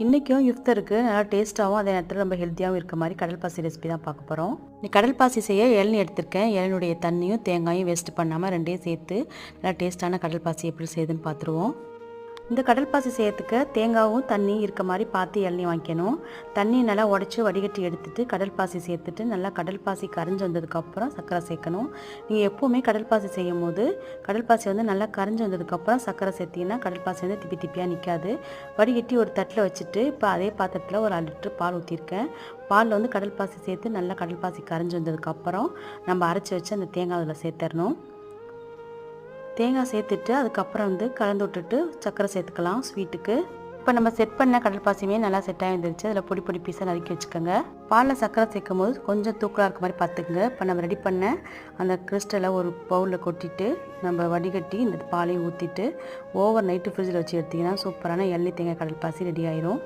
இன்றைக்கும் இஃப்தருக்கு நல்லா டேஸ்ட்டாகவும் அதே நேரத்தில் ரொம்ப ஹெல்த்தியாகவும் இருக்க மாதிரி கடல் பாசி ரெசிபி தான் பார்க்க போகிறோம். இந்த கடல் பாசி செய்ய இளநீ எடுத்திருக்கேன். இளநியுடைய தண்ணியும் தேங்காயும் வேஸ்ட் பண்ணாமல் ரெண்டையும் சேர்த்து நல்லா டேஸ்ட்டான கடல் பாசி எப்படி செய்யுதுன்னு பார்த்துருவோம். இந்த கடல் பாசி செய்யறதுக்கு தேங்காவும் தண்ணி இருக்க மாதிரி பார்த்து இளநீ வாங்கிக்கணும். தண்ணி நல்லா உடச்சி வடிகட்டி எடுத்துட்டு கடல் பாசி சேர்த்துட்டு நல்லா கடல் பாசி கரைஞ்சி வந்ததுக்கப்புறம் சர்க்கரை சேர்க்கணும். நீங்கள் எப்போவுமே கடல் பாசி செய்யும் போது கடல் பாசி வந்து நல்லா கரைஞ்சி வந்ததுக்கப்புறம் சர்க்கரை சேர்த்திங்கன்னா கடல் பாசி வந்து திப்பி திப்பியாக நிற்காது. வடிகட்டி ஒரு தட்டில் வச்சுட்டு இப்போ அதே பாத்திரத்தில் ஒரு 1 லிட்டர் பால் ஊற்றிருக்கேன். பாலில் வந்து கடல் பாசி சேர்த்து நல்லா கடல் பாசி கரைஞ்சி வந்ததுக்கப்புறம் நம்ம அரைச்சி வச்சு அந்த தேங்காய் அதில் சேர்த்துடணும். தேங்காய் சேர்த்துட்டு அதுக்கப்புறம் வந்து கலந்து விட்டுட்டு சர்க்கரை சேர்த்துக்கலாம் ஸ்வீட்டுக்கு. இப்போ நம்ம செட் பண்ண கடல் பாசியுமே நல்லா செட் ஆகி வந்துருச்சு. அதில் பொடி பொடி பீஸாக நறுக்கி வச்சுக்கோங்க. பாலில் சர்க்கரை சேர்க்கும் போது கொஞ்சம் தூக்கலாக இருக்க மாதிரி பார்த்துக்குங்க. இப்போ நம்ம ரெடி பண்ண அந்த கிறிஸ்டலை ஒரு பவுலில் கொட்டிட்டு நம்ம வடிகட்டி இந்த பாலையும் ஊற்றிட்டு ஓவர் நைட்டு ஃப்ரிட்ஜில் வச்சு எடுத்திங்கன்னா சூப்பரான இளநீ தேங்காய் கடல் பாசி ரெடி ஆயிரும்.